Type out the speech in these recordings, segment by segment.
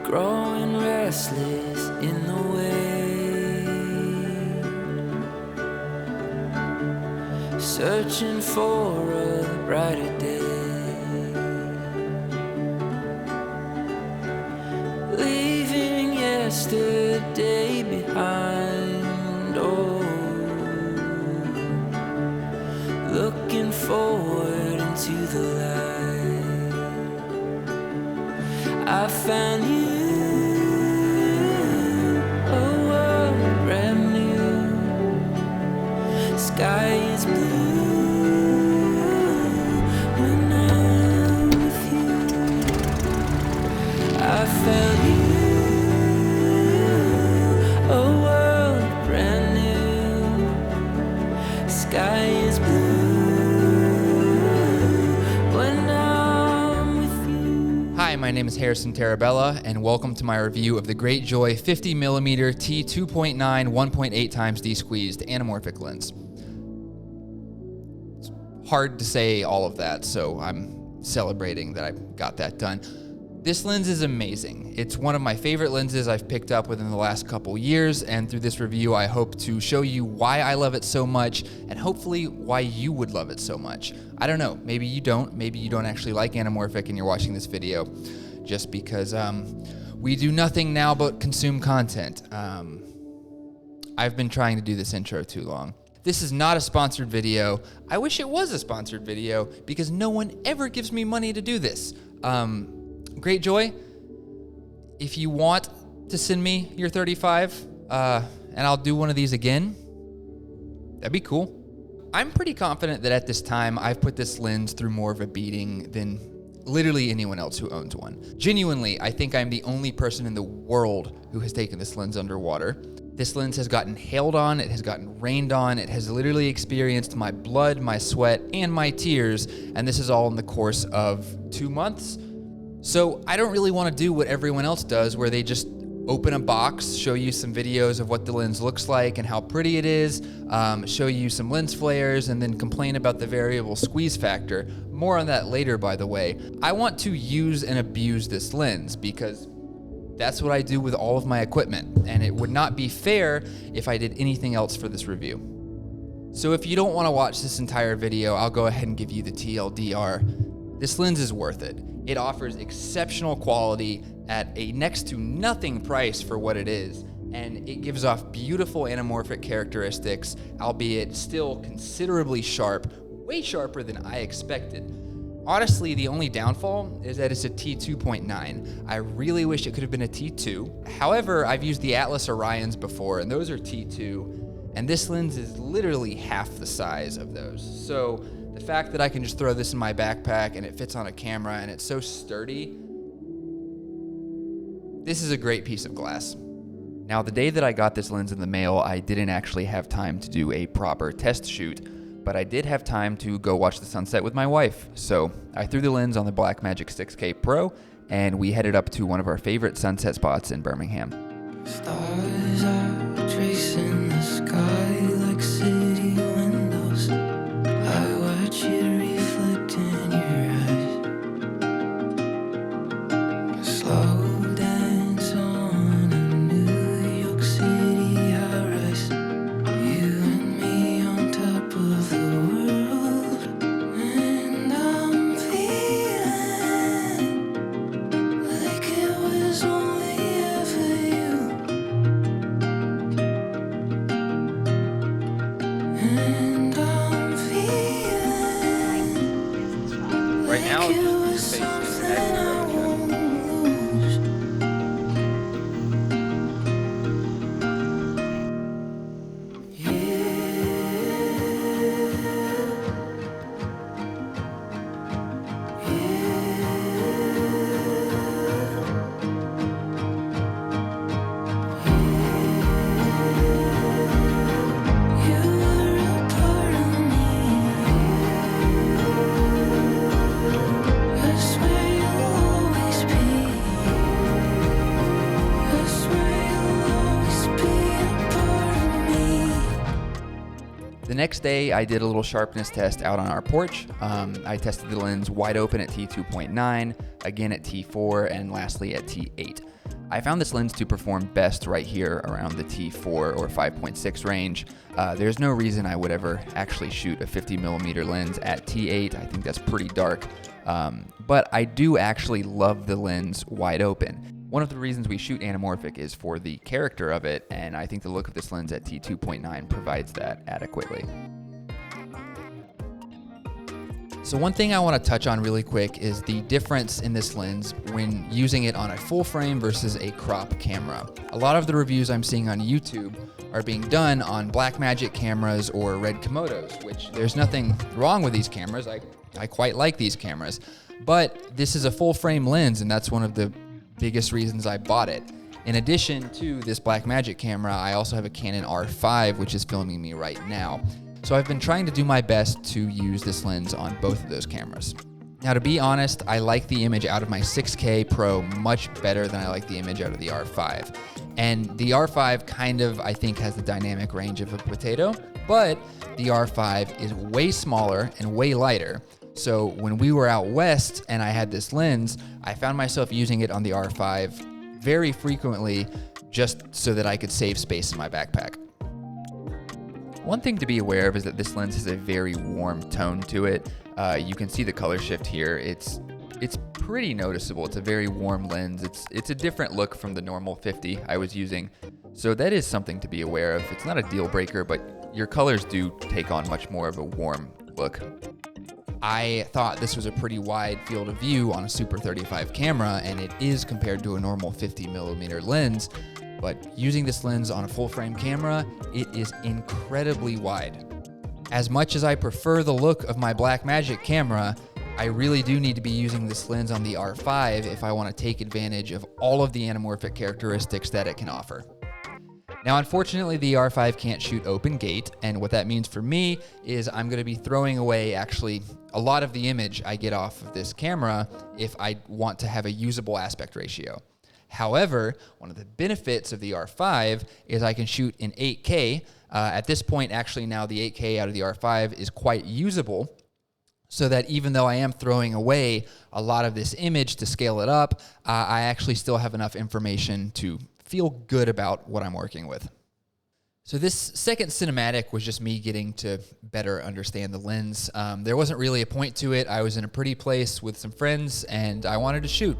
growing restless in the way, searching for a brighter day, leaving yesterday behind, oh, looking forward into the light. I found you, a world brand new. Sky is blue when I'm with you. I found you, a world brand new. Sky is blue. Hi, my name is Harrison Tarabella, and welcome to my review of the Great Joy 50mm T2.9 1.8 times D-squeezed anamorphic lens. It's hard to say all of that, so I'm celebrating that I got that done. This lens is amazing. It's one of my favorite lenses I've picked up within the last couple years, and through this review I hope to show you why I love it so much, and hopefully why you would love it so much. I don't know, maybe you don't actually like anamorphic and you're watching this video just because we do nothing now but consume content. I've been trying to do this intro too long. This is not a sponsored video. I wish it was a sponsored video because no one ever gives me money to do this. Great Joy, if you want to send me your 35 and I'll do one of these again, that'd be cool. I'm pretty confident that at this time I've put this lens through more of a beating than literally anyone else who owns one. Genuinely, I think I'm the only person in the world who has taken this lens underwater. This lens has gotten hailed on, it has gotten rained on, it has literally experienced my blood, my sweat, and my tears, and this is all in the course of 2 months. So I don't really want to do what everyone else does, where they just open a box, show you some videos of what the lens looks like and how pretty it is, show you some lens flares, and then complain about the variable squeeze factor. More on that later, by the way. I want to use and abuse this lens because that's what I do with all of my equipment, and it would not be fair if I did anything else for this review. So if you don't want to watch this entire video, I'll go ahead and give you the TLDR. This lens is worth it. It offers exceptional quality at a next to nothing price for what it is, and it gives off beautiful anamorphic characteristics, albeit still considerably sharp, way sharper than I expected. Honestly, the only downfall is that it's a T2.9. I really wish it could have been a T2. However, I've used the Atlas Orions before, and those are T2, and this lens is literally half the size of those. So the fact that I can just throw this in my backpack and it fits on a camera and it's so sturdy, this is a great piece of glass. Now, the day that I got this lens in the mail, I didn't actually have time to do a proper test shoot, but I did have time to go watch the sunset with my wife. So I threw the lens on the Blackmagic 6K Pro and we headed up to one of our favorite sunset spots in Birmingham. Stars are tracing the sky like city windows. I watch it reflect in your eyes. Slow dance on a New York City high-rise. You and me on top of the world, and I'm feeling like it was only ever you. And I'm feeling Right now, like it your was face is something extra. I won't lose. You were a part of me. I swear you'll always be. I swear you'll always be a part of me. The next day, I did a little sharpness test out on our porch. I tested the lens wide open at T2.9, again at T4, and lastly at T8. I found this lens to perform best right here around the T4 or 5.6 range. There's no reason I would ever actually shoot a 50mm lens at T8. I think that's pretty dark. But I do actually love the lens wide open. One of the reasons we shoot anamorphic is for the character of it, and I think the look of this lens at T2.9 provides that adequately. So one thing I want to touch on really quick is the difference in this lens when using it on a full frame versus a crop camera. A lot of the reviews I'm seeing on YouTube are being done on Blackmagic cameras or Red Komodos, which there's nothing wrong with these cameras. I quite like these cameras, but this is a full frame lens, and that's one of the biggest reasons I bought it. In addition to this Blackmagic camera, I also have a Canon R5, which is filming me right now. So I've been trying to do my best to use this lens on both of those cameras. Now, to be honest, I like the image out of my 6K Pro much better than I like the image out of the R5. And the R5 kind of, I think, has the dynamic range of a potato, but the R5 is way smaller and way lighter. So when we were out west and I had this lens, I found myself using it on the R5 very frequently just so that I could save space in my backpack. One thing to be aware of is that this lens has a very warm tone to it. You can see the color shift here. It's pretty noticeable. It's a very warm lens. It's a different look from the normal 50 I was using. So that is something to be aware of. It's not a deal breaker, but your colors do take on much more of a warm look. I thought this was a pretty wide field of view on a Super 35 camera, and it is compared to a normal 50mm lens, but using this lens on a full frame camera, it is incredibly wide. As much as I prefer the look of my Blackmagic camera, I really do need to be using this lens on the R5 if I want to take advantage of all of the anamorphic characteristics that it can offer. Now, unfortunately, the R5 can't shoot open gate, and what that means for me is I'm going to be throwing away actually a lot of the image I get off of this camera if I want to have a usable aspect ratio. However, one of the benefits of the R5 is I can shoot in 8K. At this point, actually now the 8K out of the R5 is quite usable, so that even though I am throwing away a lot of this image to scale it up, I actually still have enough information to feel good about what I'm working with. So this second cinematic was just me getting to better understand the lens. There wasn't really a point to it. I was in a pretty place with some friends and I wanted to shoot.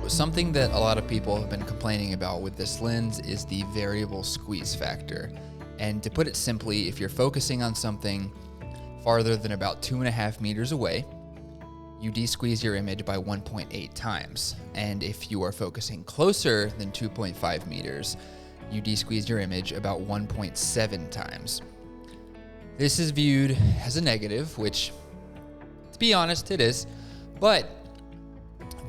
Something that a lot of people have been complaining about with this lens is the variable squeeze factor. And to put it simply, if you're focusing on something farther than about 2.5 meters away, you de-squeeze your image by 1.8 times. And if you are focusing closer than 2.5 meters, you de-squeeze your image about 1.7 times. This is viewed as a negative, which, to be honest, it is, but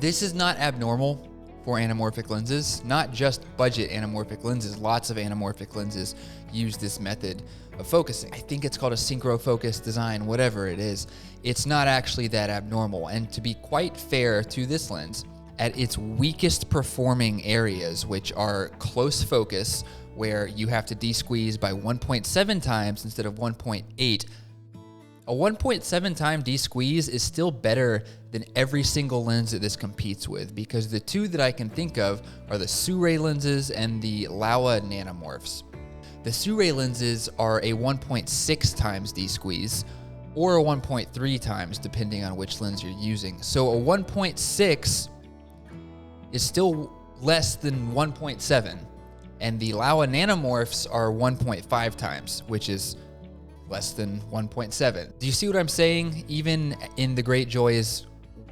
this is not abnormal for anamorphic lenses, not just budget anamorphic lenses. Lots of anamorphic lenses use this method of focusing. I think it's called a synchro focus design, whatever it is. It's not actually that abnormal. And to be quite fair to this lens, at its weakest performing areas, which are close focus, where you have to de-squeeze by 1.7 times instead of 1.8, A 1.7 time D-squeeze is still better than every single lens that this competes with, because the two that I can think of are the Sirui lenses and the Laowa Nanomorphs. The Sirui lenses are a 1.6 times D-squeeze, or a 1.3 times, depending on which lens you're using. So a 1.6 is still less than 1.7, and the Laowa Nanomorphs are 1.5 times, which is less than 1.7. Do you see what I'm saying? Even in the Great Joy's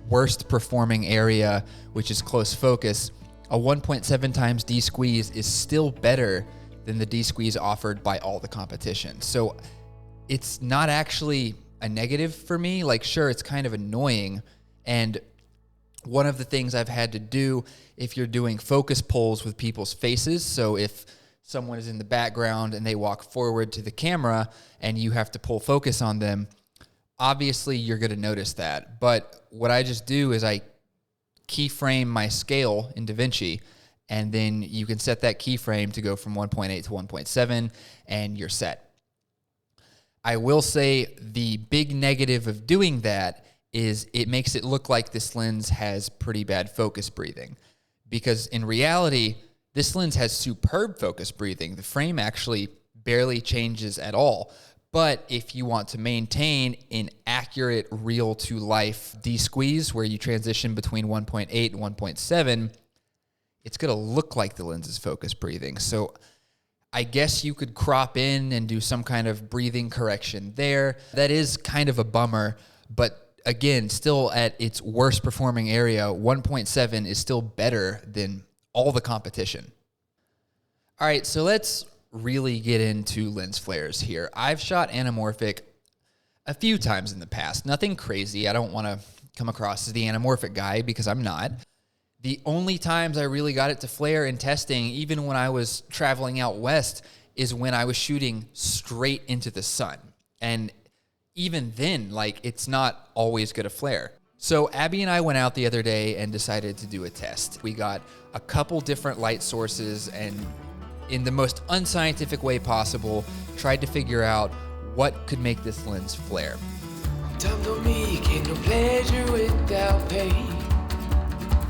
worst performing area, which is close focus, a 1.7 times D-squeeze is still better than the D-squeeze offered by all the competition. So it's not actually a negative for me. Like, sure, it's kind of annoying. And one of the things I've had to do if you're doing focus pulls with people's faces, so if someone is in the background and they walk forward to the camera and you have to pull focus on them, obviously you're going to notice that. But what I just do is I keyframe my scale in DaVinci, and then you can set that keyframe to go from 1.8 to 1.7, and you're set. I will say the big negative of doing that is it makes it look like this lens has pretty bad focus breathing, because in reality, this lens has superb focus breathing. The frame actually barely changes at all. But if you want to maintain an accurate real-to-life D-squeeze where you transition between 1.8 and 1.7, it's going to look like the lens is focus breathing. So I guess you could crop in and do some kind of breathing correction there. That is kind of a bummer, but again, still at its worst performing area, 1.7 is still better than all the competition. All right, so let's really get into lens flares here. I've shot anamorphic a few times in the past. Nothing crazy. I don't want to come across as the anamorphic guy, because I'm not. The only times I really got it to flare in testing, even when I was traveling out west, is when I was shooting straight into the sun. And even then, like, it's not always going to flare. So Abby and I went out the other day and decided to do a test. We got a couple different light sources and, in the most unscientific way possible, tried to figure out what could make this lens flare. Time to make ain't no pleasure without pain,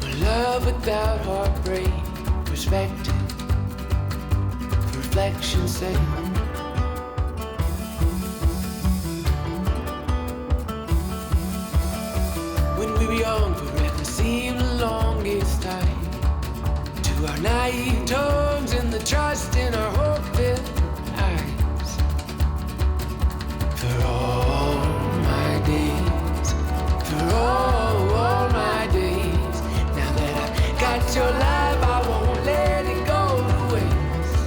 no love without heartbreak, perspective, reflection's sake. When we were young, forever seemed the longest time. To our naive tongues and the trust in our hope-filled eyes. For all my days, for all my days. Now that I've got your life, I won't let it go to waste.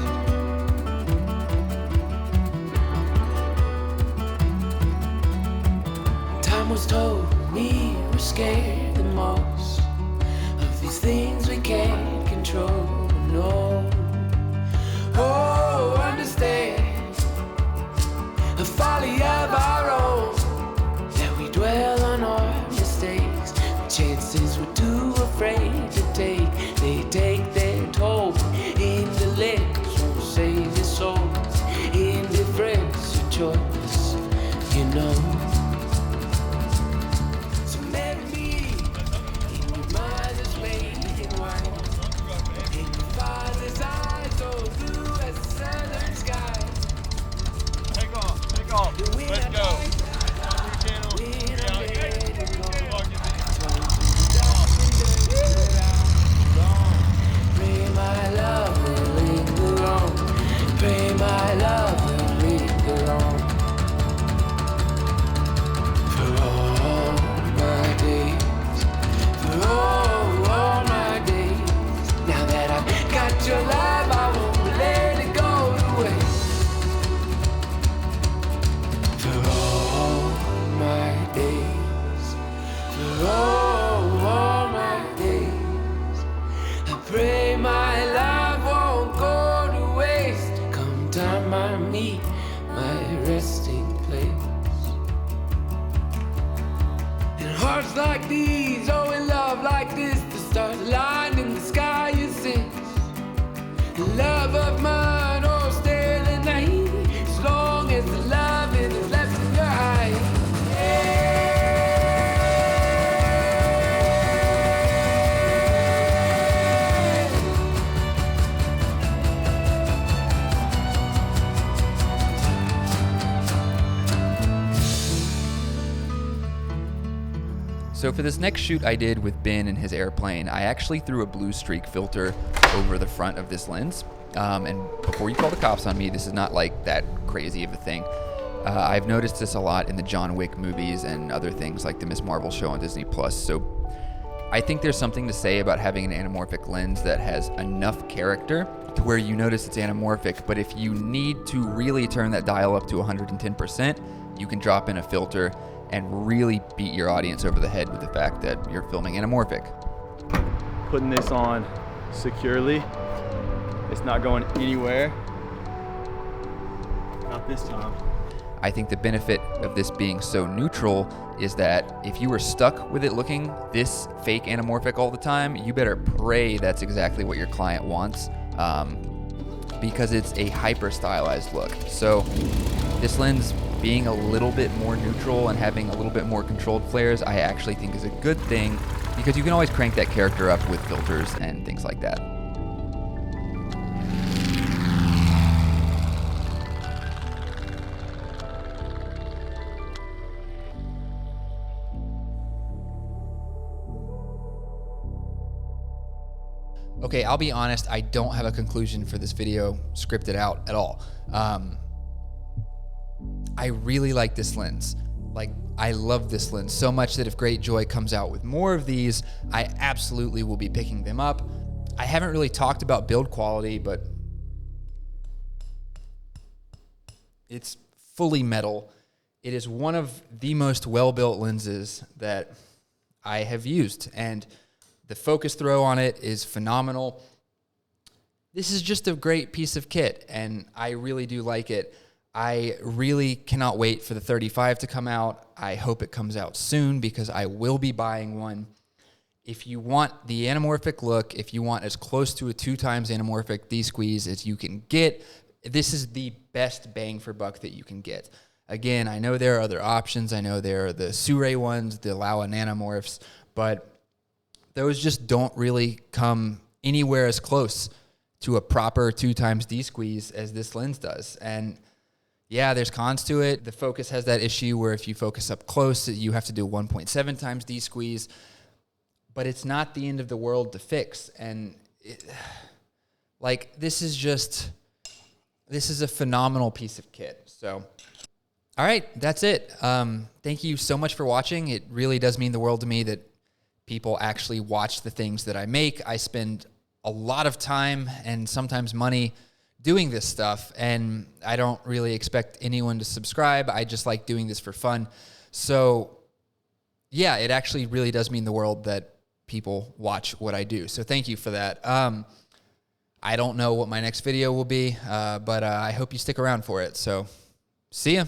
Time was told me we're scared the most of these things we can't control. No, oh, understand the folly of our own, that we dwell on our mistakes. The chances we're too afraid to take, they take their toll. Intellects won't save your soul. Indifference your choice, you know. Let's go. Pray my love will linger on. Pray my love will linger on. For all my days. For all my days. Now that I've got your life, I won't let it go to waste. For all my days, for all my days, I pray my life won't go to waste. Come time I meet my resting place. In hearts like these, oh, in love like this, the stars line in the sky you sense. The love of mine, oh, stay the night, as long as the love is left in your eyes. So for this next shoot I did with Ben in his airplane, I actually threw a blue streak filter over the front of this lens. And before you call the cops on me, this is not like that crazy of a thing. I've noticed this a lot in the John Wick movies and other things like the Miss Marvel show on Disney+. So I think there's something to say about having an anamorphic lens that has enough character to where you notice it's anamorphic, but if you need to really turn that dial up to 110%, you can drop in a filter and really beat your audience over the head with the fact that you're filming anamorphic. Putting this on securely. It's not going anywhere. Not this time. I think the benefit of this being so neutral is that if you were stuck with it looking this fake anamorphic all the time, you better pray that's exactly what your client wants, because it's a hyper stylized look. So this lens being a little bit more neutral and having a little bit more controlled flares, I actually think is a good thing, because you can always crank that character up with filters and things like that. Okay, I'll be honest, I don't have a conclusion for this video scripted out at all. I really like this lens. Like, I love this lens so much that if Great Joy comes out with more of these, I absolutely will be picking them up. I haven't really talked about build quality, but it's fully metal. It is one of the most well-built lenses that I have used, and the focus throw on it is phenomenal. This is just a great piece of kit, and I really do like it. I really cannot wait for the 35 to come out. I hope it comes out soon because I will be buying one. If you want the anamorphic look, if you want as close to a 2x anamorphic D-squeeze as you can get, this is the best bang for buck that you can get. Again, I know there are other options. I know there are the Sure ones, the Laowa Nanomorphs, but those just don't really come anywhere as close to a proper 2x D-squeeze as this lens does. And yeah, there's cons to it. The focus has that issue where if you focus up close, you have to do 1.7x D-squeeze, but it's not the end of the world to fix. And this is a phenomenal piece of kit. So, all right, that's it. Thank you so much for watching. It really does mean the world to me that people actually watch the things that I make. I spend a lot of time and sometimes money doing this stuff, and I don't really expect anyone to subscribe. I just like doing this for fun. So yeah, it actually really does mean the world that people watch what I do. So thank you for that. I don't know what my next video will be, but I hope you stick around for it. So see ya.